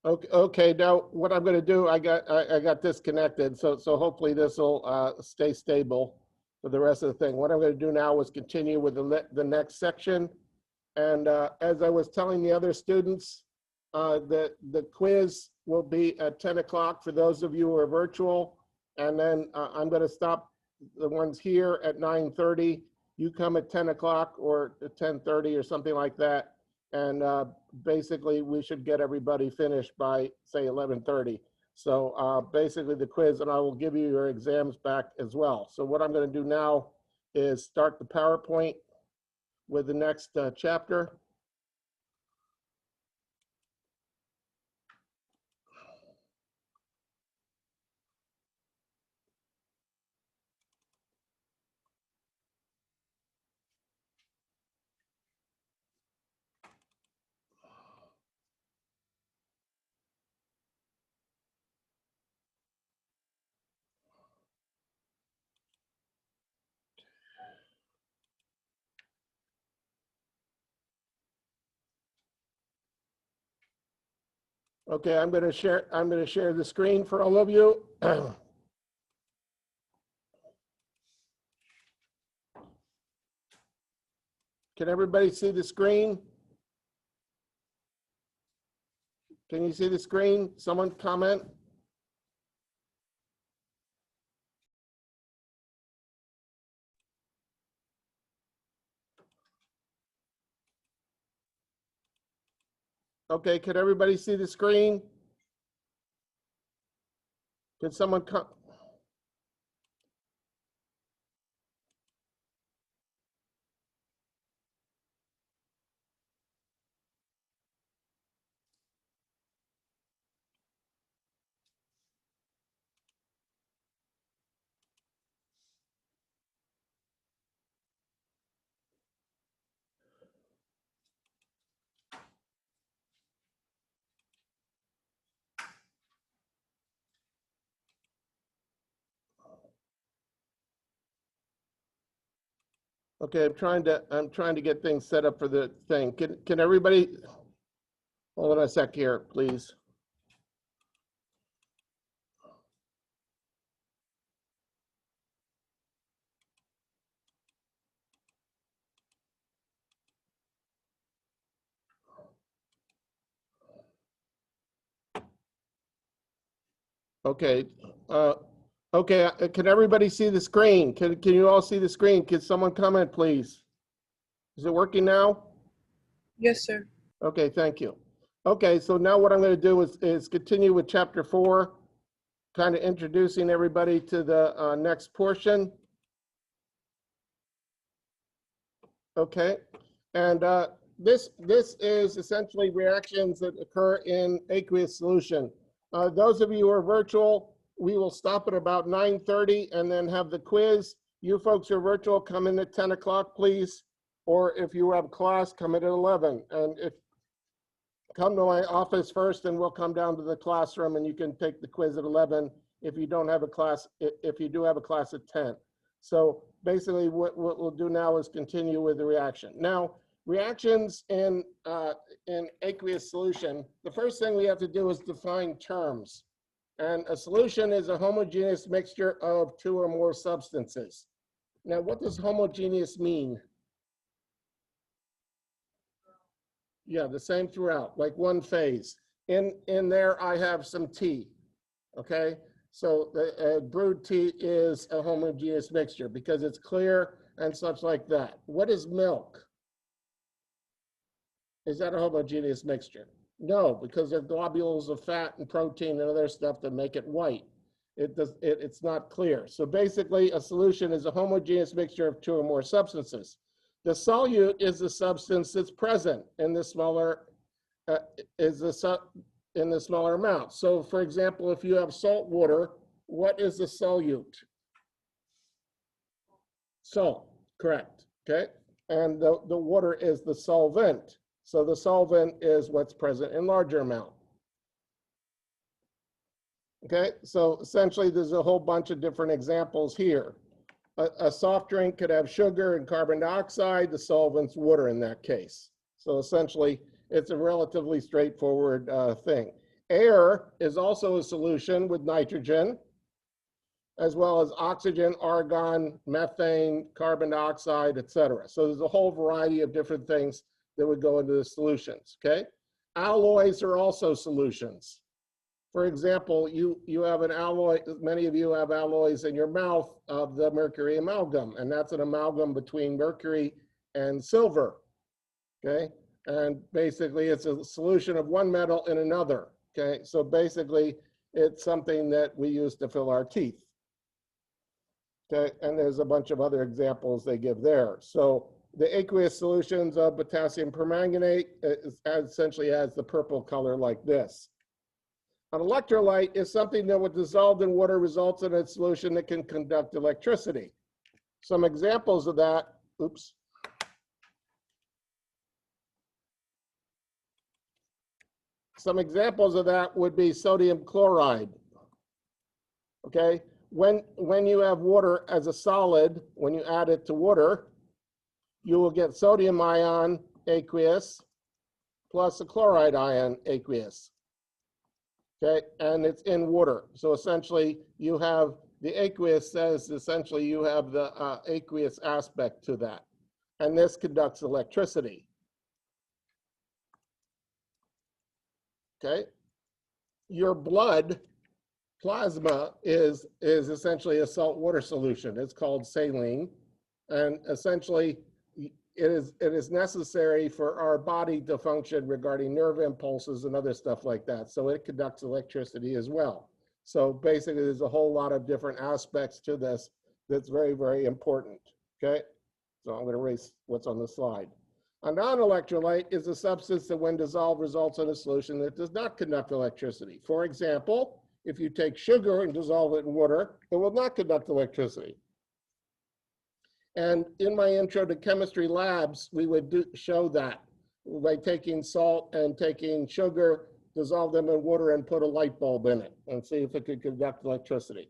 Okay. Now what I'm going to do, I got disconnected, so hopefully this will stay stable for the rest of the thing. What I'm going to do now is continue with the next section, and as I was telling the other students, the quiz will be at 10 o'clock for those of you who are virtual, and then I'm going to stop the ones here at 9:30. You come at 10 o'clock or at 10:30 or something like that. And basically, we should get everybody finished by, say, 11:30. So basically, the quiz, and I will give you your exams back as well. So what I'm going to do now is start the PowerPoint with the next chapter. Okay, I'm going to share the screen for all of you. Can everybody see the screen? Can you see the screen? Someone comment. Okay, can everybody see the screen? Can someone come? Okay, I'm trying to get things set up for the thing. Can everybody hold on a sec here, please? Okay. Okay. Can everybody see the screen? Can you all see the screen? Can someone comment, please? Is it working now? Yes, sir. Okay. Thank you. Okay. So now what I'm going to do is continue with chapter 4, kind of introducing everybody to the next portion. Okay. And this is essentially reactions that occur in aqueous solution. Those of you who are virtual, we will stop at about 9:30 and then have the quiz. You folks who are virtual, come in at 10 o'clock, please. Or if you have class, come in at 11. And if come to my office first, and we'll come down to the classroom and you can take the quiz at 11 if you don't have a class, if you do have a class at 10. So basically what we'll do now is continue with the reaction. Now, reactions in aqueous solution, the first thing we have to do is define terms. And a solution is a homogeneous mixture of two or more substances. Now, what does homogeneous mean? Yeah, the same throughout, like one phase. In there, I have some tea, okay? So the brewed tea is a homogeneous mixture because it's clear and such like that. What is milk? Is that a homogeneous mixture? No, because there are globules of fat and protein and other stuff that make it white. It's not clear. So basically, a solution is a homogeneous mixture of two or more substances. The solute is the substance that's present in the smaller amount. So, for example, if you have salt water, what is the solute? Salt, correct. Okay, and the water is the solvent. So the solvent is what's present in larger amount. Okay, so essentially there's a whole bunch of different examples here. A soft drink could have sugar and carbon dioxide, the solvent's water in that case. So essentially it's a relatively straightforward thing. Air is also a solution with nitrogen, as well as oxygen, argon, methane, carbon dioxide, etc. So there's a whole variety of different things that would go into the solutions, okay? Alloys are also solutions. For example, you have an alloy, many of you have alloys in your mouth of the mercury amalgam, and that's an amalgam between mercury and silver, okay? And basically it's a solution of one metal in another, okay? So basically it's something that we use to fill our teeth. Okay, and there's a bunch of other examples they give there. So the aqueous solutions of potassium permanganate essentially has the purple color like this. An electrolyte is something that would dissolve in water, results in a solution that can conduct electricity. Some examples of that, oops. Some examples of that would be sodium chloride, okay? When you have water as a solid, when you add it to water, you will get sodium ion aqueous plus a chloride ion aqueous. Okay, and it's in water. So essentially you have the aqueous says essentially you have the aqueous aspect to that. And this conducts electricity. Okay, your blood plasma is essentially a salt water solution. It's called saline, and essentially it is necessary for our body to function regarding nerve impulses and other stuff like that. So it conducts electricity as well. So basically there's a whole lot of different aspects to this that's very, very important, okay? So I'm gonna erase what's on the slide. A non-electrolyte is a substance that when dissolved results in a solution that does not conduct electricity. For example, if you take sugar and dissolve it in water, it will not conduct electricity. And in my intro to chemistry labs, we would show that by taking salt and taking sugar, dissolve them in water and put a light bulb in it and see if it could conduct electricity.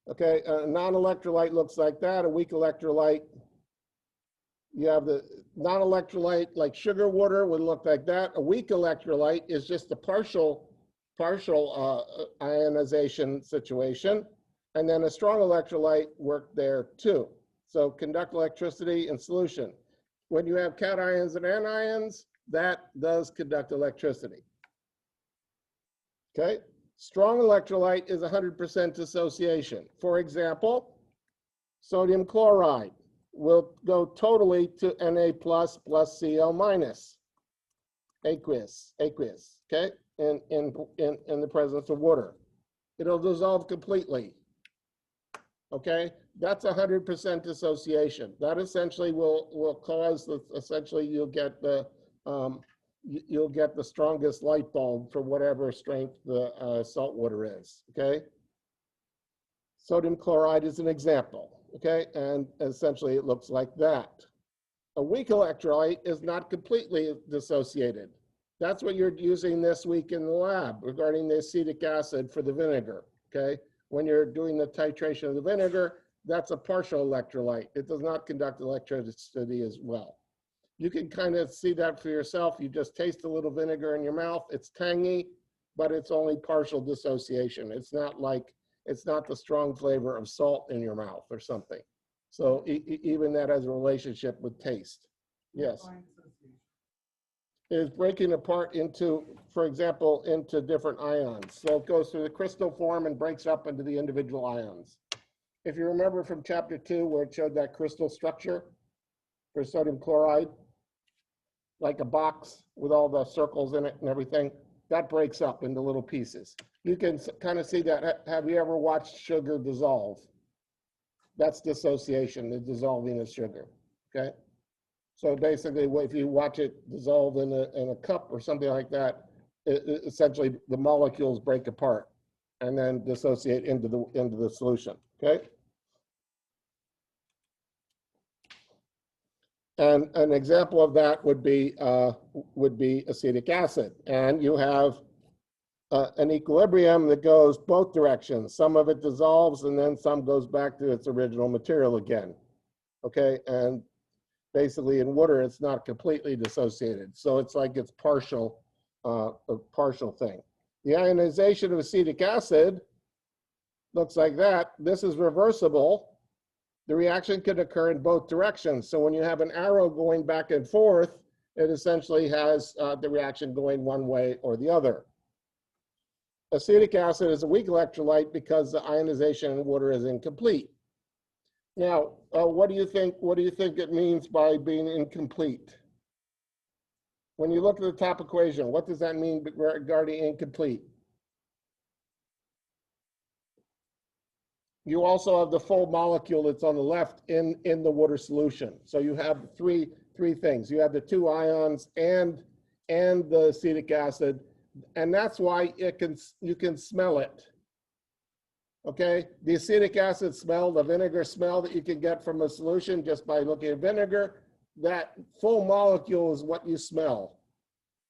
Okay, a non-electrolyte looks like that. A weak electrolyte, you have the non-electrolyte like sugar water would look like that. A weak electrolyte is just a partial ionization situation, and then a strong electrolyte worked there too. So conduct electricity in solution. When you have cations and anions, that does conduct electricity. Okay, strong electrolyte is 100% dissociation. For example, sodium chloride will go totally to Na plus Cl minus, aqueous, okay? In the presence of water. It'll dissolve completely, okay? That's 100% dissociation. That essentially will cause, essentially you'll get the strongest light bulb for whatever strength the salt water is, okay? Sodium chloride is an example, okay? And essentially it looks like that. A weak electrolyte is not completely dissociated. That's what you're using this week in the lab regarding the acetic acid for the vinegar, okay? When you're doing the titration of the vinegar, that's a partial electrolyte. It does not conduct electricity as well. You can kind of see that for yourself. You just taste a little vinegar in your mouth. It's tangy, but it's only partial dissociation. It's not like, it's not the strong flavor of salt in your mouth or something. So even that has a relationship with taste. Yes. Is breaking apart into, for example, into different ions. So it goes through the crystal form and breaks up into the individual ions. If you remember from chapter 2 where it showed that crystal structure for sodium chloride, like a box with all the circles in it and everything, that breaks up into little pieces. You can kind of see that. Have you ever watched sugar dissolve? That's dissociation, the dissolving of sugar, okay? So basically, if you watch it dissolve in a cup or something like that, essentially the molecules break apart and then dissociate into the solution, okay? And an example of that would be acetic acid. And you have an equilibrium that goes both directions. Some of it dissolves and then some goes back to its original material again, okay? And basically in water, it's not completely dissociated. So it's like it's partial a partial thing. The ionization of acetic acid looks like that. This is reversible. The reaction can occur in both directions. So when you have an arrow going back and forth, it essentially has the reaction going one way or the other. Acetic acid is a weak electrolyte because the ionization in water is incomplete. Now, what do you think it means by being incomplete? When you look at the top equation, what does that mean regarding incomplete? You also have the full molecule that's on the left in the water solution. So you have three things. You have the two ions and the acetic acid, and that's why you can smell it. Okay, the acetic acid smell, the vinegar smell that you can get from a solution just by looking at vinegar, that full molecule is what you smell,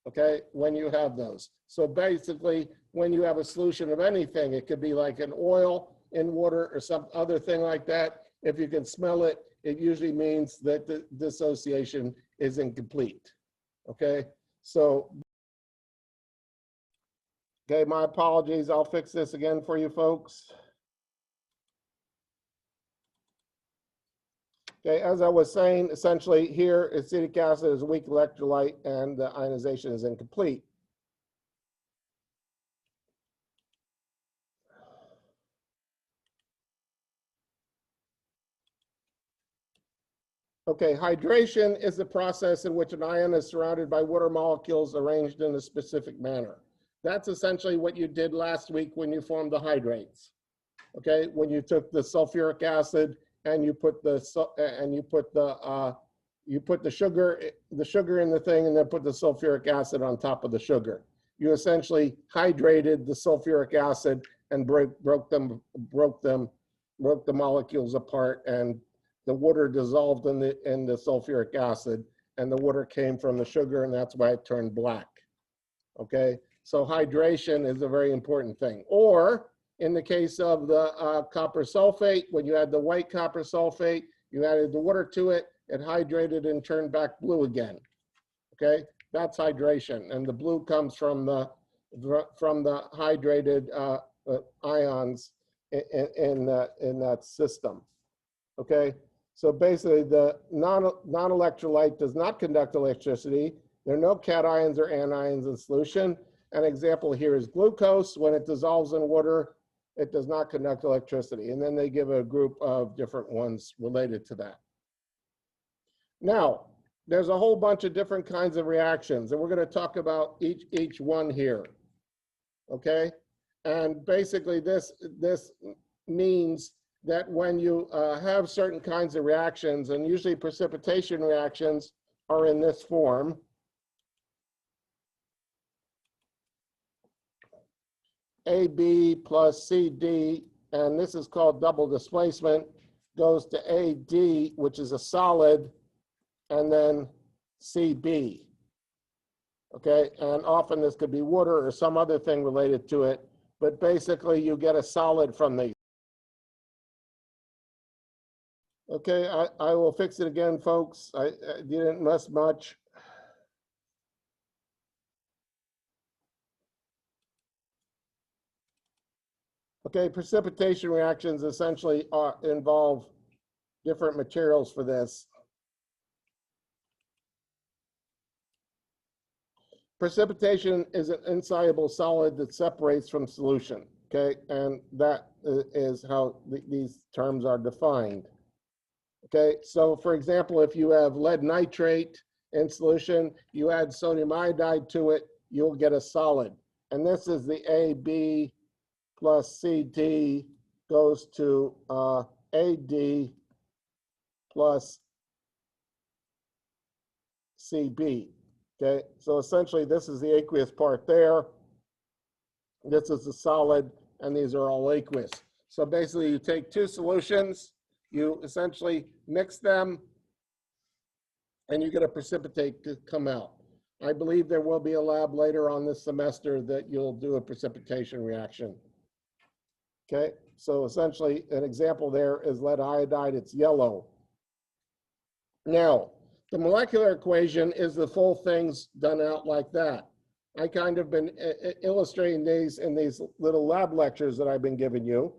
okay, when you have those. So basically, when you have a solution of anything, it could be like an oil in water or some other thing like that, if you can smell it, it usually means that the dissociation is incomplete, okay? So, okay, my apologies, I'll fix this again for you folks. Okay, as I was saying, essentially here, acetic acid is a weak electrolyte and the ionization is incomplete. Okay, hydration is the process in which an ion is surrounded by water molecules arranged in a specific manner. That's essentially what you did last week when you formed the hydrates. Okay, when you took the sulfuric acid and you put the sugar in the thing and then put the sulfuric acid on top of the sugar. You essentially hydrated the sulfuric acid and broke the molecules apart, and the water dissolved in the sulfuric acid, and the water came from the sugar, and that's why it turned black. Okay, so hydration is a very important thing. Or in the case of the copper sulfate, when you had the white copper sulfate, you added the water to it, it hydrated and turned back blue again. Okay, that's hydration, and the blue comes from the hydrated ions in that system. Okay, so basically the non-electrolyte does not conduct electricity. There are no cations or anions in solution. An example here is glucose. When it dissolves in water, it does not conduct electricity. And then they give a group of different ones related to that. Now, there's a whole bunch of different kinds of reactions, and we're going to talk about each one here. Okay, and basically this means that when you have certain kinds of reactions, and usually precipitation reactions are in this form. AB plus CD, and this is called double displacement, goes to AD, which is a solid, and then CB. Okay, and often this could be water or some other thing related to it, but basically you get a solid from these. Okay, I will fix it again, folks. I didn't miss much. Okay, precipitation reactions essentially involve different materials for this. Precipitation is an insoluble solid that separates from solution, okay? And that is how these terms are defined. Okay, so for example, if you have lead nitrate in solution, you add sodium iodide to it, you'll get a solid. And this is the AB plus CD goes to AD plus CB. Okay, so essentially this is the aqueous part there. This is the solid, and these are all aqueous. So basically you take two solutions, you essentially mix them, and you get a precipitate to come out. I believe there will be a lab later on this semester that you'll do a precipitation reaction. Okay, so essentially an example there is lead iodide, it's yellow. Now, the molecular equation is the full things done out like that. I kind of been illustrating these in these little lab lectures that I've been giving you.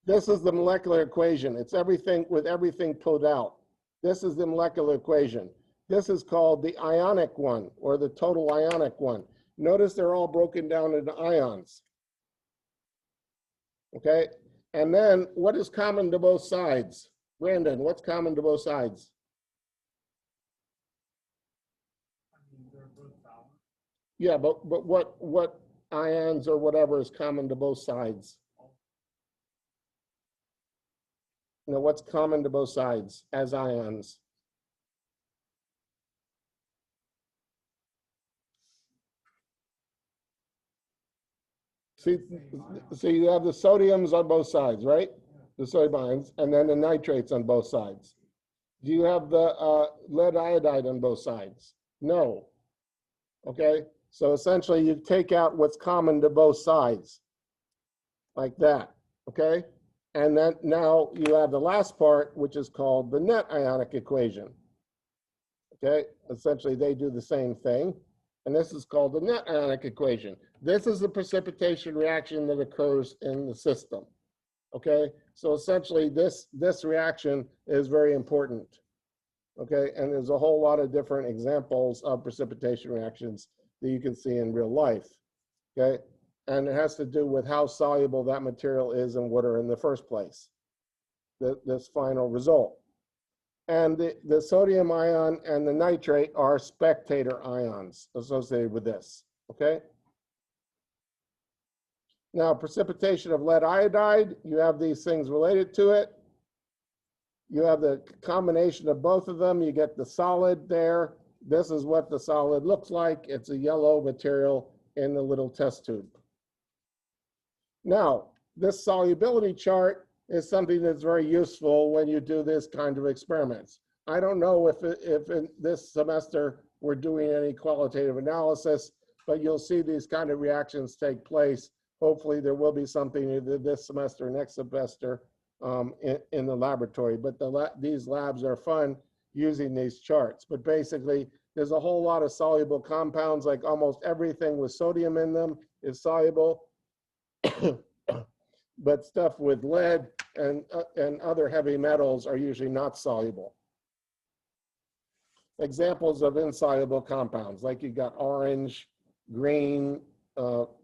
This is the molecular equation. It's everything with everything pulled out. This is the molecular equation. This is called the ionic one, or the total ionic one. Notice they're all broken down into ions. Okay, and then what is common to both sides? Brandon, what's common to both sides? Yeah, but what ions or whatever is common to both sides? You know, what's common to both sides as ions? See, so you have the sodiums on both sides, right? The sodium ions, and then the nitrates on both sides. Do you have the lead iodide on both sides? No. Okay, so essentially you take out what's common to both sides, like that, okay? And then now you have the last part, which is called the net ionic equation. Okay, essentially they do the same thing. And this is called the net ionic equation. This is the precipitation reaction that occurs in the system. Okay, so essentially this reaction is very important. Okay, and there's a whole lot of different examples of precipitation reactions that you can see in real life. Okay, and it has to do with how soluble that material is in water in the first place, this final result. And the sodium ion and the nitrate are spectator ions associated with this, okay? Now, precipitation of lead iodide, you have these things related to it. You have the combination of both of them. You get the solid there. This is what the solid looks like. It's a yellow material in the little test tube. Now, this solubility chart is something that's very useful when you do this kind of experiments. I don't know if in this semester we're doing any qualitative analysis, but you'll see these kind of reactions take place. Hopefully there will be something either this semester or next semester in the laboratory, but these labs are fun using these charts. But basically, there's a whole lot of soluble compounds, like almost everything with sodium in them is soluble. But stuff with lead and other heavy metals are usually not soluble. Examples of insoluble compounds, like you got orange, green,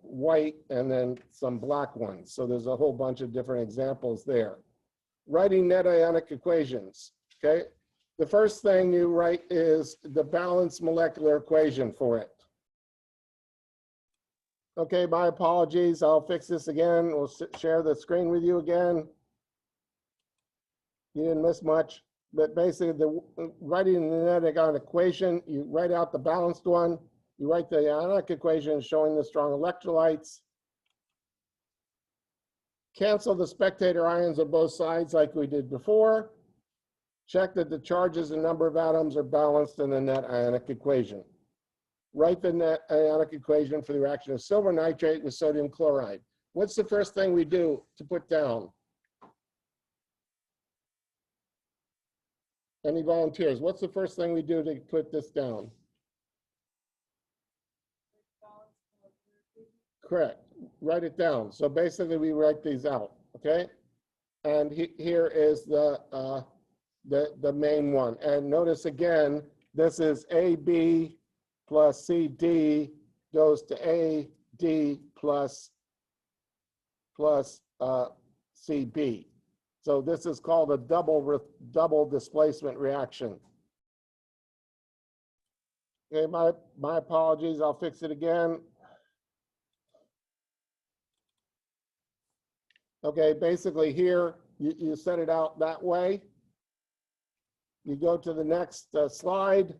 white, and then some black ones. So there's a whole bunch of different examples there. Writing net ionic equations, okay? The first thing you write is the balanced molecular equation for it. Okay, my apologies. I'll fix this again. We'll share the screen with you again. You didn't miss much, but basically writing the net ionic equation, you write out the balanced one, you write the ionic equation showing the strong electrolytes. Cancel the spectator ions on both sides like we did before. Check that the charges and number of atoms are balanced in the net ionic equation. Write the net ionic equation for the reaction of silver nitrate with sodium chloride. What's the first thing we do to put down? Any volunteers? What's the first thing we do to put this down? Correct. Write it down. So basically we write these out, okay? And here is the main one. And notice again, this is AB plus CD goes to AD plus CB. So this is called a double displacement reaction. Okay, my apologies, I'll fix it again. Okay, basically here, you set it out that way. You go to the next slide.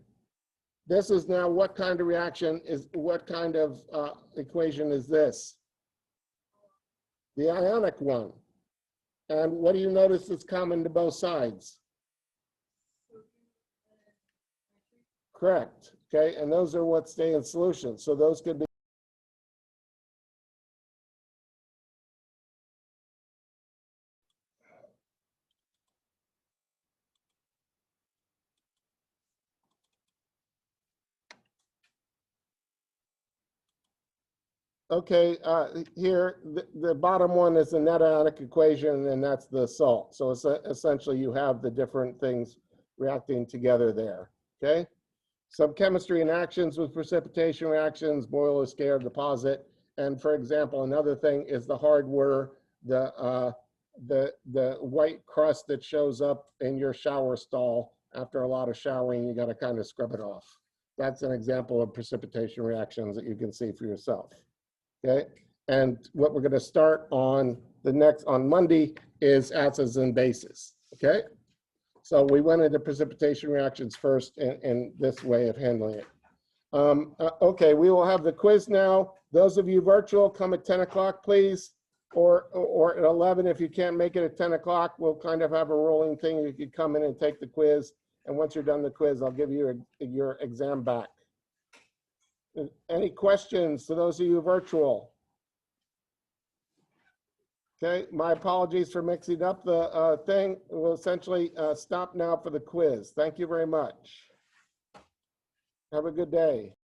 This is now what kind of reaction is, what kind of equation is this? The ionic one. And what do you notice is common to both sides? Correct, okay, and those are what stay in solution. So those could be Okay, here, the bottom one is the net ionic equation, and that's the salt. So it's essentially you have the different things reacting together there, okay? Some chemistry in actions with precipitation reactions, boil, scare, deposit. And for example, another thing is the hard water, the white crust that shows up in your shower stall after a lot of showering, you gotta kind of scrub it off. That's an example of precipitation reactions that you can see for yourself. Okay, and what we're going to start on on Monday is acids and bases. Okay, so we went into precipitation reactions first in this way of handling it. Okay, we will have the quiz now. Those of you virtual, come at 10 o'clock, please, or at 11 if you can't make it at 10 o'clock. We'll kind of have a rolling thing. You could come in and take the quiz, and once you're done the quiz, I'll give you your exam back. Any questions to those of you virtual? Okay, my apologies for mixing up the thing. We'll essentially stop now for the quiz. Thank you very much. Have a good day.